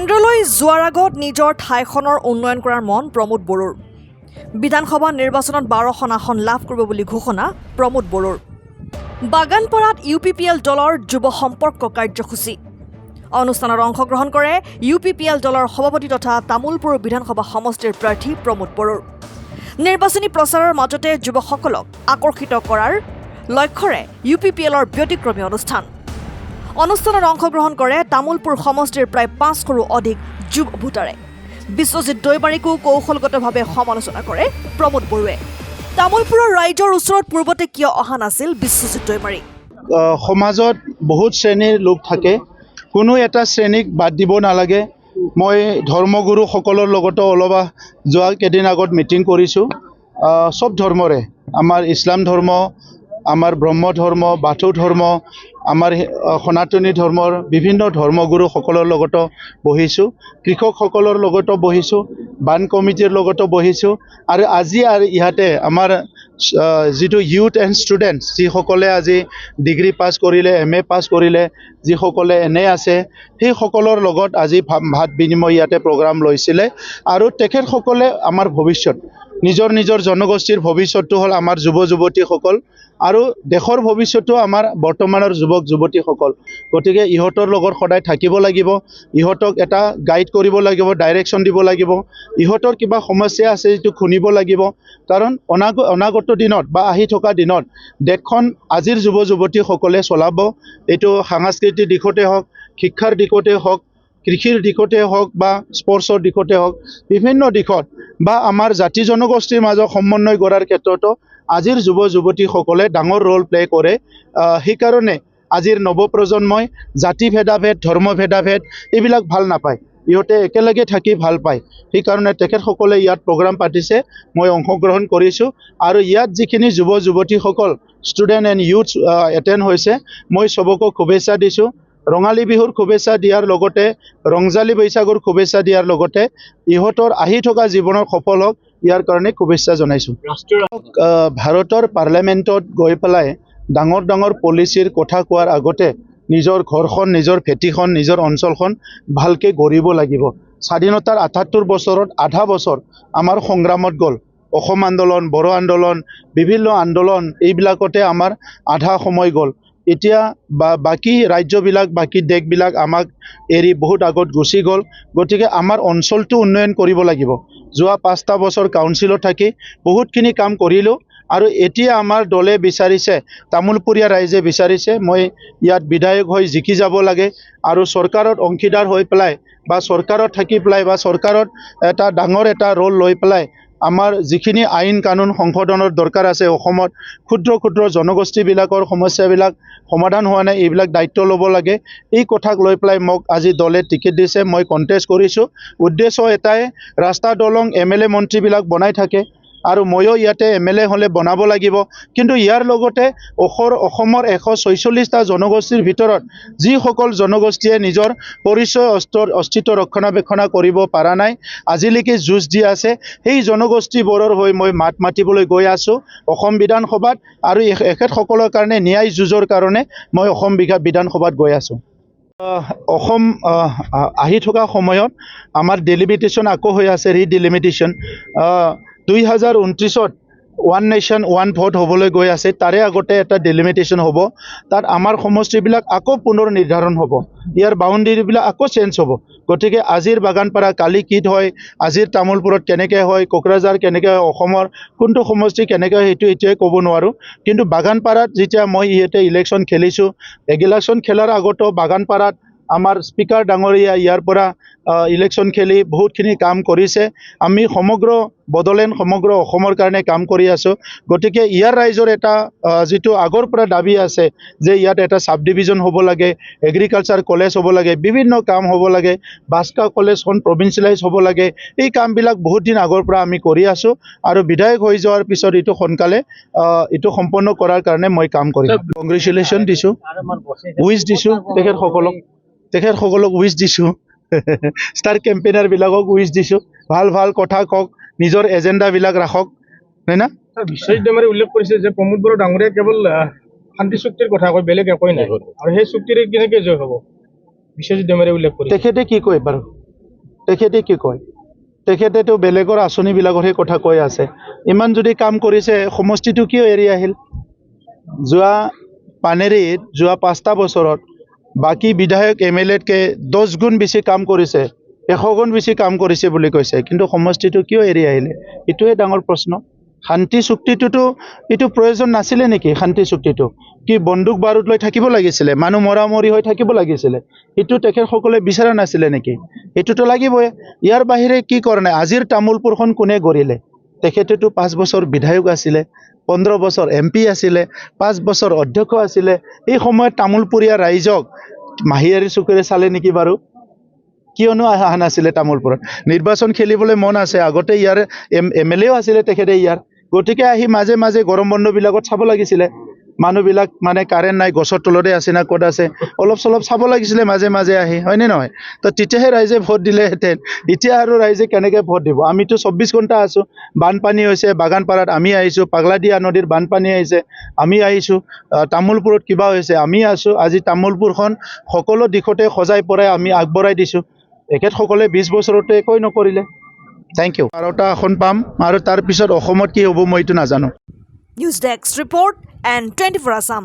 কেন্দ্ৰলৈ যোৱাৰ আগত নিজৰ ঠাইখনৰ উন্নয়ন কৰাৰ মন প্ৰমোদ বড়োৰ। বিধানসভা নিৰ্বাচনত 12খন আসন লাভ কৰিব বুলি ঘোষণা প্ৰমোদ বড়োৰ। বাগানপাৰাত UPPL দলৰ যুৱ সম্পৰ্ক কাৰ্যসূচী। অনুষ্ঠানত অংশগ্ৰহণ কৰে UPPL দলৰ সভাপতি তথা তামুলপুৰ বিধানসভা সমষ্টিৰ প্ৰাৰ্থী প্ৰমোদ বড়োৰ। নিৰ্বাচনী প্ৰচাৰৰ মাজতে যুৱকসকলক আকৰ্ষিত কৰাৰ লক্ষ্যৰে UPPLৰ ব্যতিক্ৰমী অনুষ্ঠান। অনুষ্ঠানত অংশগ্ৰহণ কৰে তামুলপুৰ সমষ্টিৰ প্ৰায় 500ৰো অধিক যুৱ ভোটাৰে। বিশ্বজিৎ দৈমাৰীকো কৌশলগতভাৱে সমালোচনা কৰে প্ৰমোদ বড়োৱে। তামুলপুৰৰ ৰাইজৰ ওচৰত পূৰ্বতে কিয় অহা নাছিল বিশ্বজিৎ দৈমাৰী? সমাজত বহুত শ্ৰেণীৰ লোক থাকে, কোনো এটা শ্ৰেণীক বাদ দিব নালাগে। মই ধৰ্মগুৰুসকলৰ লগতো অলপ যোৱা কেইদিন আগত মিটিং কৰিছোঁ। চব ধৰ্মৰে, আমাৰ ইছলাম ধৰ্ম, আমাৰ ব্ৰহ্ম ধৰ্ম, বাথৌ ধৰ্ম, আমাৰ সনাতনী ধৰ্মৰ বিভিন্ন ধৰ্মগুৰুসকলৰ লগতো বহিছোঁ, কৃষকসকলৰ লগতো বহিছোঁ, বান কমিটিৰ লগতো বহিছোঁ। আৰু আজি ইয়াতে আমাৰ যিটো ইউথ এণ্ড ষ্টুডেণ্টছ, যিসকলে আজি ডিগ্ৰী পাছ কৰিলে, MA পাছ কৰিলে, যিসকলে এনে আছে, সেইসকলৰ লগত আজি ভাত বিনিময় ইয়াতে প্ৰগ্ৰাম লৈছিলে। আৰু তেখেতসকলে আমাৰ ভৱিষ্যত, নিজৰ নিজৰ জনগোষ্ঠীৰ ভৱিষ্যতটো হ'ল আমাৰ যুৱ যুৱতীসকল, আৰু দেশৰ ভৱিষ্যতো আমাৰ বৰ্তমানৰ যুৱক যুৱতীসকল। গতিকে ইহঁতৰ লগত সদায় থাকিব লাগিব, ইহঁতক এটা গাইড কৰিব লাগিব, ডাইৰেকশ্যন দিব লাগিব। ইহঁতৰ কিবা সমস্যা আছে যিটো শুনিব লাগিব, কাৰণ অনাগত দিনত বা আহি থকা দিনত দেশখন আজিৰ যুৱ যুৱতীসকলে চলাব। এইটো সাংস্কৃতিক দিশতে হওক, শিক্ষাৰ দিশতে হওক, কৃষিৰ দিশতে হওক বা স্পৰ্টছৰ দিশতে হওক, বিভিন্ন দিশত বা আমাৰ জাতি জনগোষ্ঠীৰ মাজত সমন্বয় কৰাৰ ক্ষেত্ৰতো আজিৰ যুৱ যুৱতীসকলে ডাঙৰ ৰোল প্লে কৰে। সেইকাৰণে আজিৰ নৱপ্ৰজন্মই জাতি ভেদাভেদ, ধৰ্ম ভেদাভেদ এইবিলাক ভাল নাপায়, ইহঁতে একেলগে থাকি ভাল পায়। সেইকাৰণে তেখেতসকলে ইয়াত প্ৰগ্ৰাম পাতিছে, মই অংশগ্ৰহণ কৰিছোঁ। আৰু ইয়াত যিখিনি যুৱ যুৱতীসকল ষ্টুডেণ্ট এণ্ড ইউথ এটেণ্ড হৈছে, মই চবকো শুভেচ্ছা দিছোঁ। ৰঙালী বিহুৰ শুভেচ্ছা দিয়াৰ লগতে ৰংজালী বৈশাগুৰ শুভেচ্ছা দিয়াৰ লগতে ইহঁতৰ আহি থকা জীৱনৰ সফল হওক, ইয়াৰ কাৰণে শুভেচ্ছা জনাইছোঁ। ভাৰতৰ পাৰ্লিয়ামেণ্টত গৈ পেলাই ডাঙৰ ডাঙৰ পলিচিৰ কথা কোৱাৰ আগতে নিজৰ ঘৰখন, নিজৰ ভেটিখন, নিজৰ অঞ্চলখন ভালকৈ গঢ়িব লাগিব। স্বাধীনতাৰ ৭৮ বছৰত আধা বছৰ আমাৰ সংগ্ৰামত গ'ল। অসম আন্দোলন, বড়ো আন্দোলন, বিভিন্ন আন্দোলন, এইবিলাকতে আমাৰ আধা সময় গ'ল। এতিয়া বাকী ৰাজ্যবিলাক, বাকী দেশবিলাক আমাক এৰি বহুত আগত গুচি গ'ল। গতিকে আমাৰ অঞ্চলটো উন্নয়ন কৰিব লাগিব। যোৱা 5টা বছৰ কাউন্সিলত থাকি বহুতখিনি কাম কৰিলোঁ, আৰু এতিয়া আমাৰ দলে বিচাৰিছে, তামোলপুৰীয়া ৰাইজে বিচাৰিছে, মই ইয়াত বিধায়ক হৈ জিকি যাব লাগে আৰু চৰকাৰত অংশীদাৰ হৈ পেলাই বা চৰকাৰত থাকি পেলাই বা চৰকাৰত এটা ডাঙৰ এটা ৰোল লৈ পেলাই আমাৰ যিখিনি আইন কানুন সংশোধনৰ দৰকাৰ আছে, অসমত ক্ষুদ্ৰ ক্ষুদ্ৰ জনগোষ্ঠীবিলাকৰ সমস্যাবিলাক সমাধান হোৱা নাই, এইবিলাক দায়িত্ব ল'ব লাগে। এই কথাক লৈ পেলাই মোক আজি দলে টিকেট দিছে, মই কণ্টেষ্ট কৰিছোঁ। উদ্দেশ্য এটাই, ৰাস্তা দলং MLA মন্ত্ৰীবিলাক বনাই থাকে, আৰু ময়ো ইয়াতে MLA হ'লে বনাব লাগিব। কিন্তু ইয়াৰ লগতে অসমৰ 146টা জনগোষ্ঠীৰ ভিতৰত যিসকল জনগোষ্ঠীয়ে নিজৰ পৰিচয় অস্তিত্ব ৰক্ষণাবেক্ষণ কৰিব পৰা নাই, আজিলৈকে যুঁজ দি আছে, সেই জনগোষ্ঠীবোৰৰ হৈ মই মাত মাতিবলৈ গৈ আছোঁ অসম বিধানসভাত। আৰু এখেতসকলৰ কাৰণে ন্যায় যুঁজৰ কাৰণে মই অসম বিধানসভাত গৈ আছোঁ। অসম আহি থকা সময়ত আমাৰ ডেলিমিটেশ্যন আকৌ হৈ আছে, ৰিডিলিমিটেশ্যন। 2029ত ওৱান নেশ্যন ওৱান ভোট হ'বলৈ গৈ আছে, তাৰে আগতে এটা ডেলিমিটেশ্যন হ'ব। তাত আমাৰ সমষ্টিবিলাক আকৌ পুনৰ নিৰ্ধাৰণ হ'ব, ইয়াৰ বাউণ্ডেৰীবিলাক আকৌ চেঞ্জ হ'ব। গতিকে আজিৰ বাগানপাৰা কালি কি হয়, আজিৰ তামোলপুৰত কেনেকৈ হয়, কোকৰাঝাৰ কেনেকৈ হয়, অসমৰ কোনটো সমষ্টি কেনেকৈ হয়, সেইটো এতিয়াই ক'ব নোৱাৰোঁ। কিন্তু বাগানপাৰাত যেতিয়া মই ইয়াতে ইলেকশ্যন খেলিছোঁ, ইলেকশ্যন খেলাৰ আগতো বাগানপাৰাত আমাৰ স্পীকাৰ ডাঙৰীয়া ইয়াৰ পৰা ইলেকশ্যন খেলি বহুতখিনি কাম কৰিছে। আমি সমগ্ৰ বড়োলেণ্ড, সমগ্ৰ অসমৰ কাৰণে কাম কৰি আছোঁ। গতিকে ইয়াৰ ৰাইজৰ এটা যিটো আগৰ পৰা দাবী আছে যে ইয়াত এটা চাব ডিভিজন হ'ব লাগে, এগ্ৰিকালচাৰ কলেজ হ'ব লাগে, বিভিন্ন কাম হ'ব লাগে, বাস্কা কলেজখন প্ৰভিঞ্চিয়েলাইজ হ'ব লাগে, এই কামবিলাক বহুত দিন আগৰ পৰা আমি কৰি আছোঁ। আৰু বিধায়ক হৈ যোৱাৰ পিছত এইটো সোনকালে এইটো সম্পন্ন কৰাৰ কাৰণে মই কাম কৰিম। কংগ্ৰেচুলেশ্যন দিছোঁ, উইচ দিছোঁ তেখেতসকলক উইচ দিছোঁ। ষ্টাৰ কেম্পেইনাৰবিলাকক উইচ দিছোঁ, ভাল ভাল কথা কওক, নিজৰ এজেণ্ডাবিলাক ৰাখক, হয় না? বিশ্বজিৎ দৈমাৰীয়ে উল্লেখ কৰিছে যে প্ৰমোদ বড়ো ডাঙৰীয়াই কেৱল শান্তি চুক্তিৰ কথা কয়, বেলেগ একোৱেই নাই, আৰু সেই চুক্তিৰে কেনেকৈ জয় হ'ব বিশ্বজিৎ দৈমাৰীয়ে উল্লেখ কৰিছে। তেখেতে কি কয় বাৰু? তেখেতে কি কয়? তেখেতেতো বেলেগৰ আঁচনিবিলাকৰহে কথা কৈ আছে। ইমান যদি কাম কৰিছে সমষ্টিটো কিয় এৰি আহিল? যোৱা পানেৰীত যোৱা 5টা বছৰত বাকী বিধায়ক MLAতকৈ 10 গুণ বেছি কাম কৰিছে, 100 গুণ বেছি কাম কৰিছে বুলি কৈছে, কিন্তু সমষ্টিটো কিয় এৰি আহিলে? এইটোৱে ডাঙৰ প্ৰশ্ন। শান্তি চুক্তিটোতো এইটো প্ৰয়োজন নাছিলে নেকি? শান্তি চুক্তিটো কি বন্দুক বাৰুদ লৈ থাকিব লাগিছিলে? মানুহ মৰামৰি হৈ থাকিব লাগিছিলে? এইটো তেখেতসকলে বিচৰা নাছিলে নেকি? এইটোতো লাগিবই। ইয়াৰ বাহিৰে কি কৰা নাই? আজিৰ তামোলপুৰখন কোনে গঢ়িলে? তেখেতেতো 5 বছৰ বিধায়ক আছিলে, 15 বছৰ MP আছিলে, 5 বছৰ অধ্যক্ষ আছিলে। এই সময়ত তামোলপুৰীয়া ৰাইজক মাহিয়াৰী চকুৰে চালে নেকি বাৰু? কিয়নো অহা নাছিলে তামোলপুৰত? নিৰ্বাচন খেলিবলৈ মন আছে, আগতে ইয়াৰ MLAও আছিলে তেখেতে ইয়াৰ, গতিকে আহি মাজে মাজে গৰম বন্ধবিলাকত চাব লাগিছিলে। মানুহবিলাক মানে কাৰেণ্ট নাই, গছৰ তলতে আছে না ক'ত আছে, অলপ চলপ চাব লাগিছিলে মাজে মাজে আহি, হয়নে নহয়? তো তেতিয়াহে ৰাইজে ভোট দিলেহেঁতেন। এতিয়া আৰু ৰাইজে কেনেকৈ ভোট দিব? আমিতো 24 ঘণ্টা আছোঁ। বানপানী হৈছে বাগানপাৰাত, আমি আহিছোঁ। পাগলাদিয়া নদীৰ বানপানী আহিছে, আমি আহিছোঁ। তামোলপুৰত কিবা হৈছে, আমি আছোঁ। আজি তামোলপুৰখন সকলো দিশতে সজাই পৰাই আমি আগবঢ়াই দিছোঁ। তেখেতসকলে 20 বছৰতে একোৱে নকৰিলে। Thank U. 12টা আসন পাম আৰু তাৰপিছত অসমত কি হ'ব মই এইটো নাজানো। News desk report and 24 Assam.